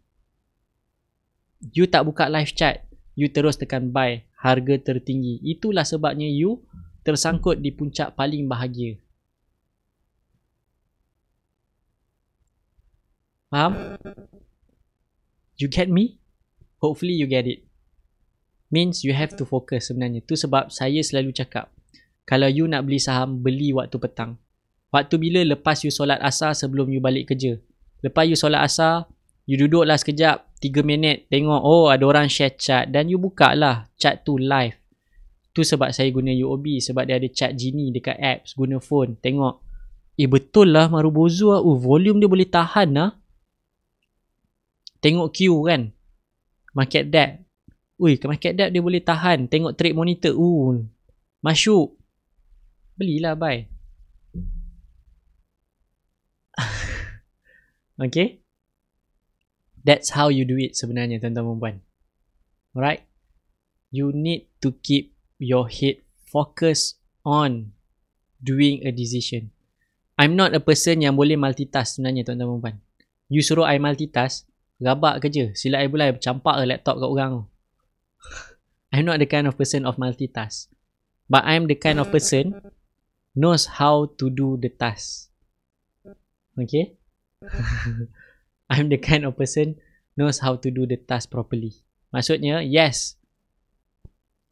You tak buka live chat, you terus tekan buy, harga tertinggi. Itulah sebabnya you tersangkut di puncak paling bahagia. Faham? You get me? Hopefully you get it. Means you have to focus sebenarnya. Tu sebab saya selalu cakap, kalau you nak beli saham, beli waktu petang. Waktu bila? Lepas you solat asar sebelum you balik kerja. Lepas you solat asar, you duduklah sekejap, 3 minit, tengok, oh ada orang share chat, dan you buka lah chat tu live. Tu sebab saya guna UOB, sebab dia ada chat Genie dekat apps, guna phone, tengok. Betul lah Marubozu lah, volume dia boleh tahan lah. Tengok Q kan, market depth. Market depth dia boleh tahan. Tengok trade monitor, masyuk. Belilah, buy. Okay, that's how you do it sebenarnya, tuan-tuan dan puan. Alright, you need to keep your head focused on doing a decision. I'm not a person yang boleh multitask sebenarnya, tuan-tuan dan puan. You suruh I multitask, rabak kerja. Sila I bulai campak laptop kat orang tu. I'm not the kind of person of multitask. But I'm the kind of person knows how to do the task. Okay? I'm the kind of person knows how to do the task properly. Maksudnya, yes,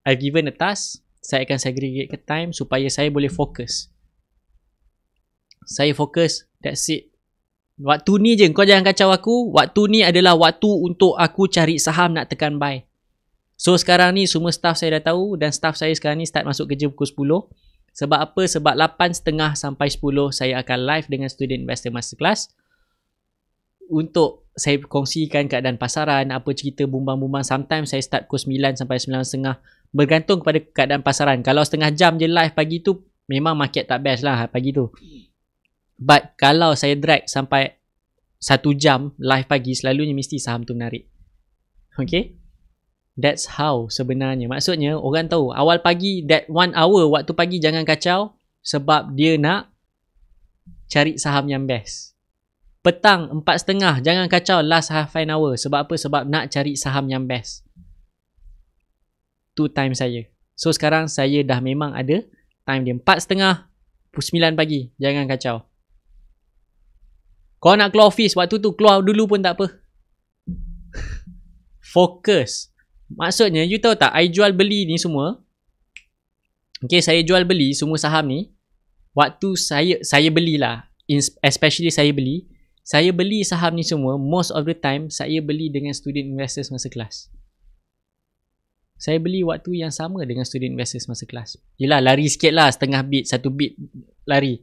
I've given a task, saya akan segregate ke time supaya saya boleh fokus. Saya fokus, that's it. Waktu ni je, kau jangan kacau aku. Waktu ni adalah waktu untuk aku cari saham nak tekan buy. So sekarang ni semua staff saya dah tahu, dan staff saya sekarang ni start masuk kerja pukul 10. Sebab apa? Sebab 8.30 sampai 10 saya akan live dengan Student Investor Masterclass. Untuk saya kongsikan keadaan pasaran, apa cerita bumbang-bumbang. Sometimes saya start pukul 9 sampai 9.30. Bergantung kepada keadaan pasaran. Kalau setengah jam je live pagi tu, memang market tak best lah pagi tu. But kalau saya drag sampai 1 jam live pagi, selalunya mesti saham tu menarik. Okay? That's how sebenarnya. Maksudnya orang tahu awal pagi, that 1 hour waktu pagi jangan kacau. Sebab dia nak cari saham yang best. Petang 4.30 jangan kacau last half an hour. Sebab apa? Sebab nak cari saham yang best. Tu time saya. So sekarang saya dah memang ada time dia 4.30 9 pagi. Jangan kacau. Kau nak keluar office waktu tu, keluar dulu pun tak apa. Fokus. Maksudnya you tahu tak, I jual beli ni semua. Okay, saya jual beli semua saham ni. Waktu saya belilah, especially saya beli saham ni semua, most of the time saya beli dengan Student Investors Masterclass. Saya beli waktu yang sama dengan Student Investors Masterclass. Yelah, lari sikit lah, setengah bit, 1 bit lari.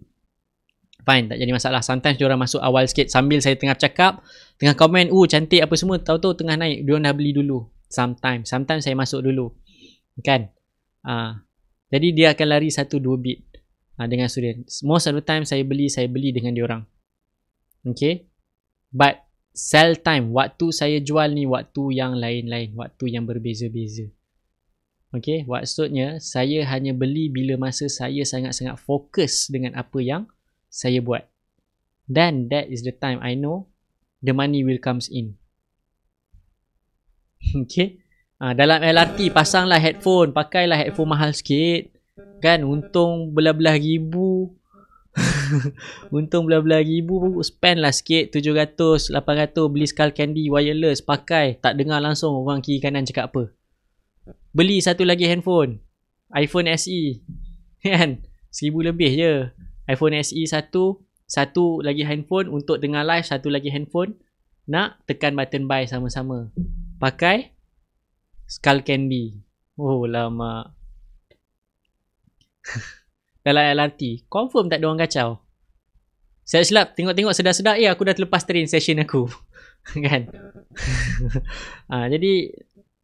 Fine, tak jadi masalah. Sometimes diorang masuk awal sikit sambil saya tengah cakap, tengah komen, cantik apa semua, tahu-tahu tengah naik, diorang dah beli dulu. Sometimes saya masuk dulu. Kan? Jadi dia akan lari 1-2 bit dengan student. Most of the time saya beli dengan diorang. Okay? But sell time, waktu saya jual ni waktu yang lain-lain, waktu yang berbeza-beza. Okay? Maksudnya saya hanya beli bila masa saya sangat-sangat fokus dengan apa yang saya buat. Then that is the time I know the money will comes in. Okay. Dalam LRT pasanglah headphone, pakailah headphone mahal sikit. Kan, untung belah-belah ribu. Untung belah-belah ribu, spend lah sikit 700, 800 beli Skull Candy wireless, pakai, tak dengar langsung orang kiri kanan cakap apa. Beli satu lagi handphone, iPhone SE. Kan, 1000 lebih je. iPhone SE satu lagi handphone untuk dengar live, satu lagi handphone nak tekan button buy sama-sama. Pakai Skull Candy. Oh lama. Dalam LRT confirm tak ada orang kacau. Saya silap tengok-tengok sedar-sedar aku dah terlepas train session aku. Kan. Jadi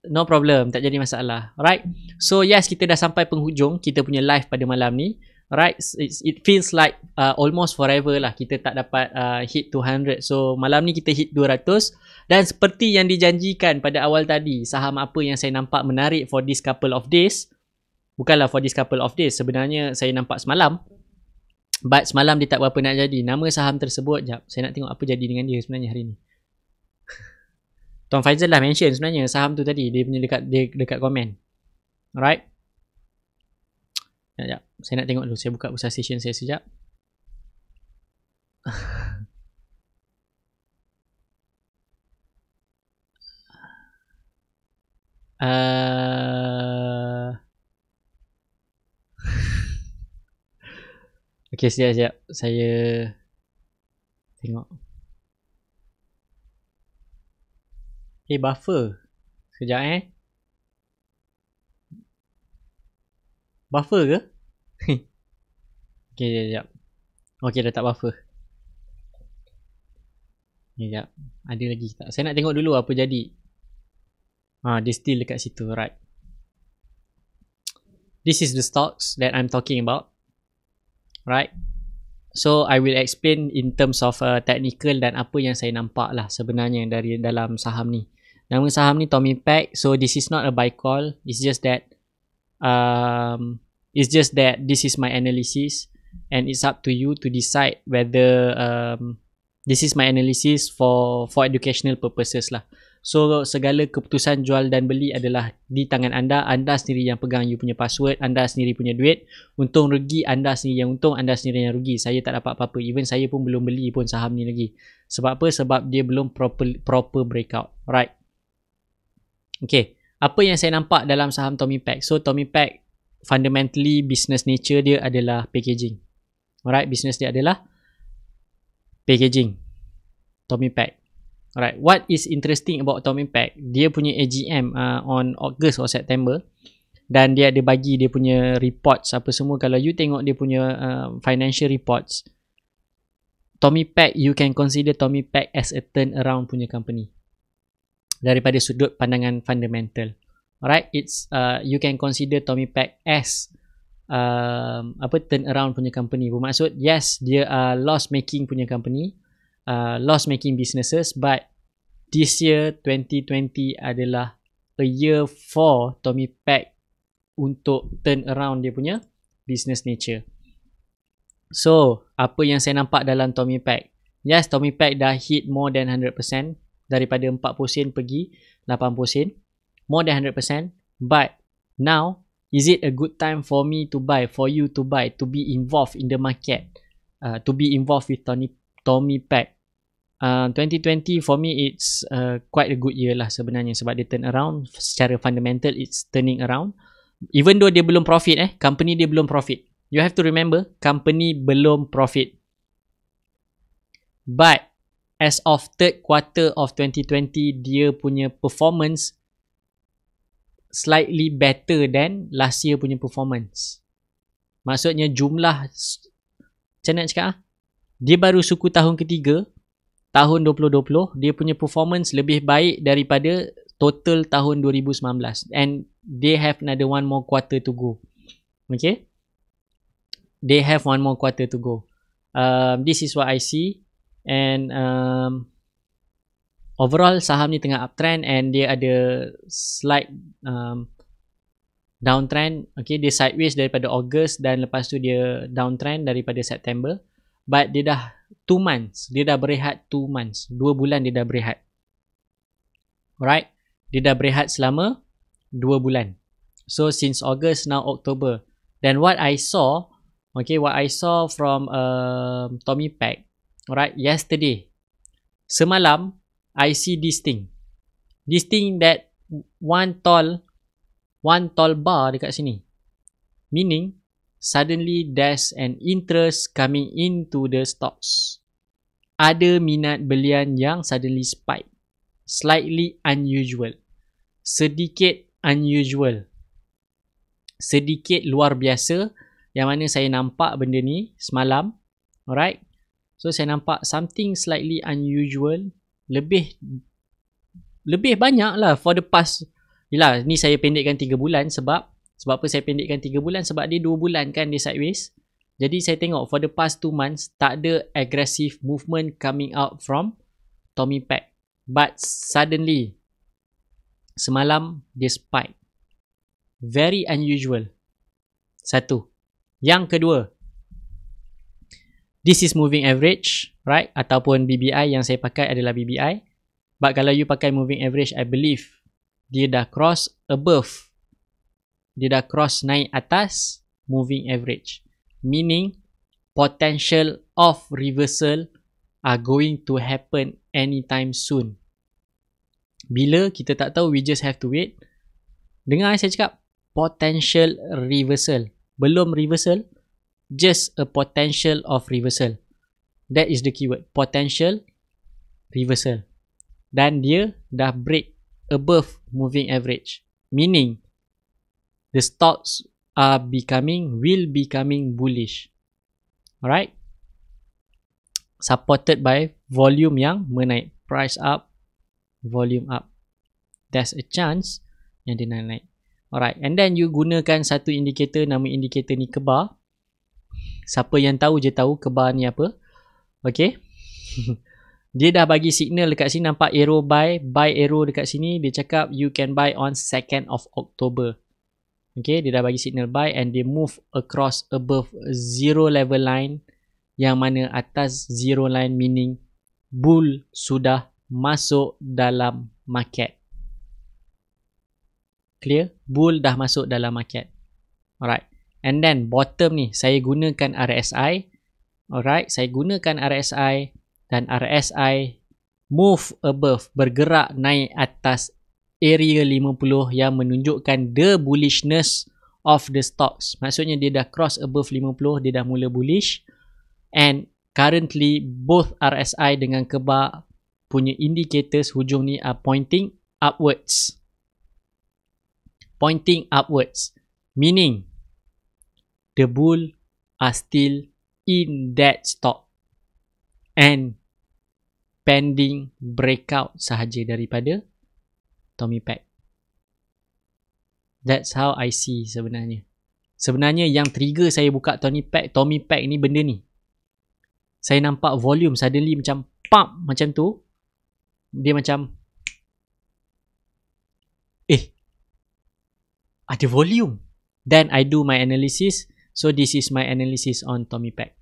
no problem, tak jadi masalah. Alright. So yes, kita dah sampai penghujung kita punya live pada malam ni. Alright, it feels like almost forever lah kita tak dapat hit 200. So malam ni kita hit 200. Dan seperti yang dijanjikan pada awal tadi, saham apa yang saya nampak menarik for this couple of days. Bukanlah for this couple of days, sebenarnya saya nampak semalam. But semalam dia tak berapa nak jadi. Nama saham tersebut, jap, saya nak tengok apa jadi dengan dia sebenarnya hari ni. Tuan Faizal dah mention sebenarnya saham tu tadi, dia punya dekat komen. Alright. Sekejap, saya nak tengok dulu. Saya buka bursa session saya sekejap. Okay, siap. Saya tengok. Buffer. Sekejap Buffer ke? Okay, sekejap. Okay, dah tak buffer. Sekejap. Ada lagi tak? Saya nak tengok dulu apa jadi. Dia still dekat situ. Right. This is the stocks that I'm talking about. Right. So, I will explain in terms of technical dan apa yang saya nampak lah sebenarnya dari dalam saham ni. Nama saham ni Tommy Pack. So, this is not a buy call. It's just that this is my analysis and it's up to you to decide whether this is my analysis for educational purposes lah. So segala keputusan jual dan beli adalah di tangan anda. Anda sendiri yang pegang you punya password, anda sendiri punya duit. Untung rugi anda sendiri yang untung, anda sendiri yang rugi. Saya tak dapat apa-apa. Even saya pun belum beli pun saham ni lagi. Sebab apa? Sebab dia belum proper breakout. Right. Okay. Apa yang saya nampak dalam saham Tommy Pack? So Tommy Pack fundamentally business nature dia adalah packaging. Alright, business dia adalah packaging. Tommy Pack. Alright, what is interesting about Tommy Pack? Dia punya AGM on August or September dan dia ada bagi dia punya reports apa semua. Kalau you tengok dia punya financial reports, Tommy Pack, you can consider Tommy Pack as a turnaround punya company daripada sudut pandangan fundamental. Alright, it's you can consider Tommy Pack as turnaround punya company. Bermaksud yes, dia loss making punya company, loss making businesses, but this year 2020 adalah a year for Tommy Pack untuk turn around dia punya business nature. So, apa yang saya nampak dalam Tommy Pack? Yes, Tommy Pack dah hit more than 100%, daripada 40 sen pergi 80 sen, more than 100%. But now, is it a good time for me to buy, for you to buy, to be involved in the market, to be involved with Tommy Pack? 2020 for me it's quite a good year lah sebenarnya, sebab dia turn around secara fundamental. It's turning around even though dia belum profit. Company dia belum profit. You have to remember, company belum profit, but as of third quarter of 2020 dia punya performance slightly better than last year punya performance. Maksudnya jumlah, macam mana nak cakap, dia baru suku tahun ketiga, tahun 2020, dia punya performance lebih baik daripada total tahun 2019, and they have another one more quarter to go. Okay, they have one more quarter to go. This is what I see, and overall saham ni tengah uptrend and dia ada slight downtrend. Okay, dia sideways daripada August dan lepas tu dia downtrend daripada September, but dia dah 2 months, dia dah berehat 2 months, 2 bulan dia dah berehat. Alright, dia dah berehat selama 2 bulan. So since August, now October. Then what I saw, okay, what I saw from Tommy Pack, alright, yesterday, semalam, I see this thing that one tall bar dekat sini, meaning suddenly there's an interest coming into the stocks. Ada minat belian yang suddenly spike. Slightly unusual. Sedikit unusual. Sedikit luar biasa, yang mana saya nampak benda ni semalam. Alright. So saya nampak something slightly unusual. Lebih banyak lah for the past. Yelah, ni saya pendekkan 3 bulan sebab apa saya pendekkan 3 bulan? Sebab dia 2 bulan kan dia sideways. Jadi saya tengok for the past 2 months tak ada aggressive movement coming out from Tommy Pack. But suddenly semalam dia spike. Very unusual. Satu. Yang kedua, this is moving average, right? Ataupun BBI, yang saya pakai adalah BBI. But kalau you pakai moving average, I believe dia dah cross above. Dia dah cross naik atas moving average. Meaning, potential of reversal are going to happen anytime soon. Bila kita tak tahu, we just have to wait. Dengar saya cakap, potential reversal. Belum reversal, just a potential of reversal. That is the keyword, potential reversal. Dan dia dah break above moving average, meaning the stocks will becoming bullish. Alright, supported by volume yang menaik, price up, volume up. There's a chance yang dia naik. Alright, and then you gunakan satu indikator, nama indikator ni kebar. Siapa yang tahu je tahu kebar ni apa. Okay. Dia dah bagi signal dekat sini, nampak arrow buy arrow dekat sini. Dia cakap you can buy on 2nd of October. Okay, dia dah bagi signal buy and dia move across above zero level line, yang mana atas zero line meaning bull sudah masuk dalam market. Clear? Bull dah masuk dalam market. Alright. And then bottom ni saya gunakan RSI. Alright, saya gunakan RSI. Dan RSI move above, bergerak naik atas area 50 yang menunjukkan the bullishness of the stocks. Maksudnya dia dah cross above 50, dia dah mula bullish. And currently both RSI dengan kebar punya indicators hujung ni are pointing upwards. Pointing upwards, meaning the bull are still in that stock and pending breakout sahaja daripada Tommy Pack. That's how I see sebenarnya. Sebenarnya yang trigger saya buka Tommy Pack ni benda ni. Saya nampak volume suddenly macam pump macam tu. Dia macam ada volume. Then I do my analysis. So this is my analysis on Tommy Pack.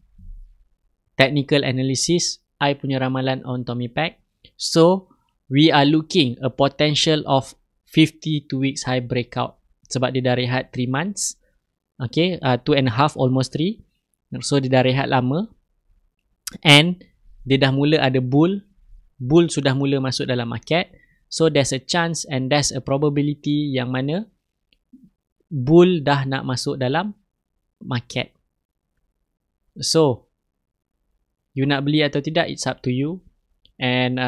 Technical analysis, I punya ramalan on Tommy Pack. So we are looking a potential of 52 weeks high breakout. Sebab dia dah rehat 3 months. Okay, 2.5 almost 3. So dia dah rehat lama. And dia dah mula ada bull. Bull sudah mula masuk dalam market. So there's a chance and there's a probability yang mana bull dah nak masuk dalam market. So you nak beli atau tidak, it's up to you. And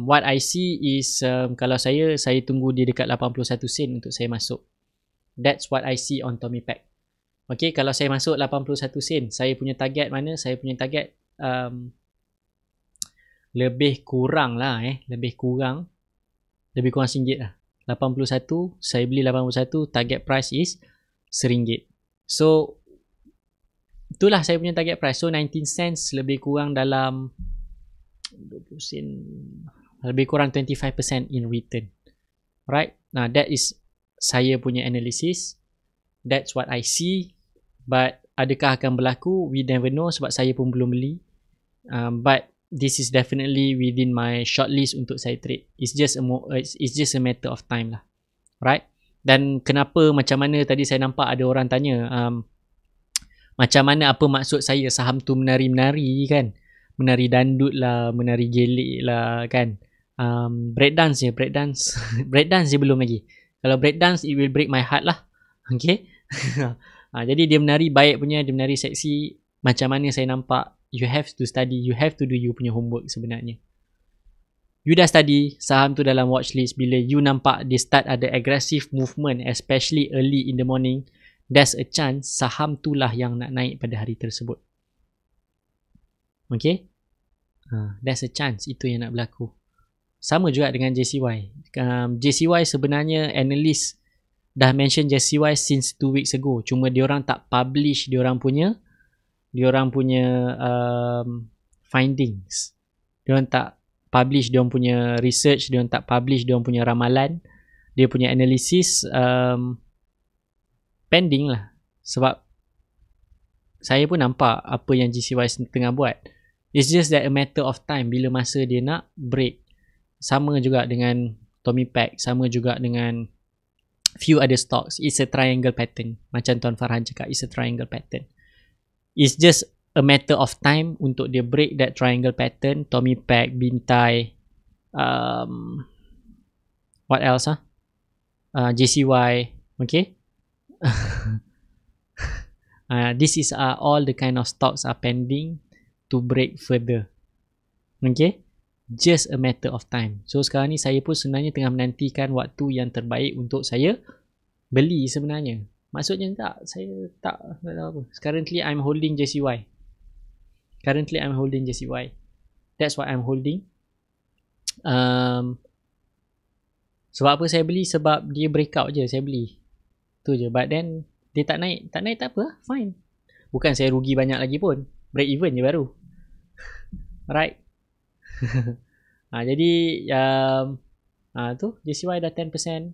what I see is kalau saya tunggu dia dekat 81 sen untuk saya masuk. That's what I see on Tommy Pack. Okay, kalau saya masuk 81 sen, saya punya target mana? Saya punya target lebih kurang RM1 lah. 81, saya beli 81, target price is RM1. So itulah saya punya target price. So 19 cents lebih kurang dalam 20 sen, lebih kurang 25% in return. Right? Nah, that is saya punya analysis. That's what I see. But adakah akan berlaku? We never know sebab saya pun belum beli. But this is definitely within my shortlist untuk saya trade. It's just a matter of time lah. Right? Dan kenapa, macam mana tadi saya nampak ada orang tanya, macam mana, apa maksud saya saham tu menari-menari kan? Menari dandut lah, menari gelik lah kan? Breakdance je, breakdance. Breakdance je belum lagi. Kalau breakdance, it will break my heart lah. Okay? Jadi dia menari baik punya, dia menari seksi. Macam mana saya nampak, you have to study, you have to do you punya homework sebenarnya. You dah study saham tu dalam watchlist, bila you nampak dia start ada aggressive movement, especially early in the morning, there's a chance saham tu lah yang nak naik pada hari tersebut. Okay? There's a chance itu yang nak berlaku. Sama juga dengan JCY. JCY sebenarnya analyst dah mention JCY since 2 weeks ago. Cuma diorang tak publish diorang punya findings. Diorang tak publish diorang punya research, diorang tak publish diorang punya ramalan, dia punya analysis pending lah. Sebab saya pun nampak apa yang JCY tengah buat. It's just that a matter of time bila masa dia nak break. Sama juga dengan Tommy Pack, sama juga dengan few other stocks. It's a triangle pattern. Macam Tuan Farhan cakap, it's a triangle pattern. It's just a matter of time untuk dia break that triangle pattern. Tommy Pack, Bintai, what else JCY, okay? This is all the kind of stocks are pending to break further. Okay, just a matter of time. So sekarang ni saya pun sebenarnya tengah menantikan waktu yang terbaik untuk saya beli sebenarnya. Maksudnya saya tak tahu apa. Currently I'm holding JCY. That's what I'm holding. Sebab apa saya beli? Sebab dia breakout je saya beli. Tu je. But then dia tak naik tak apa, fine. Bukan saya rugi banyak lagi pun. Break even je baru. Right. Jadi tu JCY dah 10%.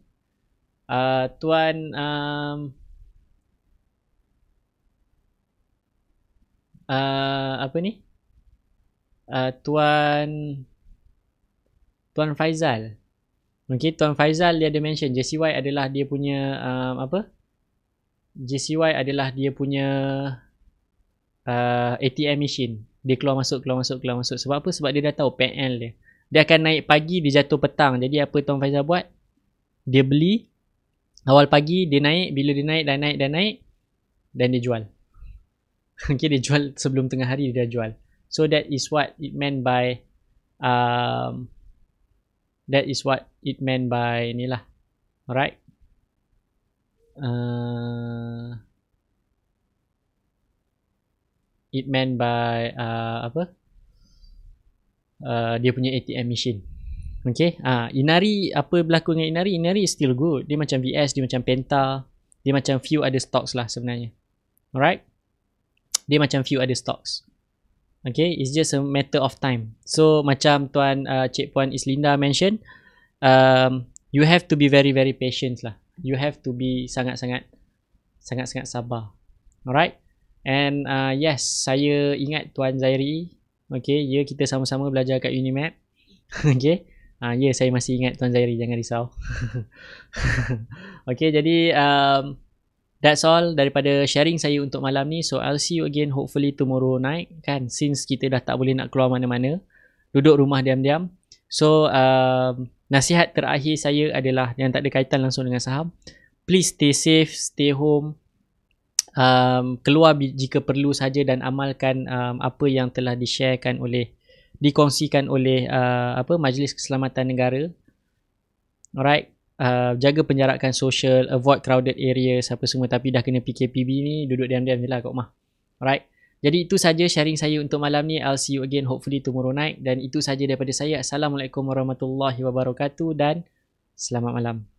Tuan apa ni? Tuan Faizal. Okay, Tuan Faizal dia ada mention JCY adalah dia punya JCY adalah dia punya ATM machine. Dia keluar masuk. Sebab apa? Sebab dia dah tahu PL dia. Dia akan naik pagi, dia jatuh petang. Jadi apa Tuan Faizal buat? Dia beli awal pagi, dia naik. Bila dia naik, dah naik dan dia jual. Okay, dia jual sebelum tengah hari, dia dah jual. So that is what it meant by inilah. Alright. It meant by dia punya ATM machine. Okay. Inari, apa berlaku dengan Inari? Inari is still good. Dia macam VS, dia macam Penta, dia macam few other stocks lah sebenarnya. Alright. Dia macam few other stocks. Okay, it's just a matter of time. So macam Tuan Cik Puan Islinda mention, you have to be very very patient lah. You have to be sangat-sangat sabar. Alright. And yes, saya ingat Tuan Zairi. Okay, ya, kita sama-sama belajar kat Unimap. Okay. Ya, saya masih ingat Tuan Zairi, jangan risau. Okay, jadi that's all daripada sharing saya untuk malam ni. So I'll see you again hopefully tomorrow night kan, since kita dah tak boleh nak keluar mana-mana, duduk rumah diam-diam. So nasihat terakhir saya adalah yang tak ada kaitan langsung dengan saham. Please stay safe, stay home. Keluar jika perlu saja dan amalkan apa yang telah dikongsikan oleh Majlis Keselamatan Negara. Alright. Jaga penjarakan sosial, avoid crowded areas apa semua, tapi dah kena PKPB ni duduk diam-diam je lah kat rumah. Alright. Jadi itu saja sharing saya untuk malam ni. I'll see you again hopefully tomorrow night. Dan itu saja daripada saya. Assalamualaikum warahmatullahi wabarakatuh dan selamat malam.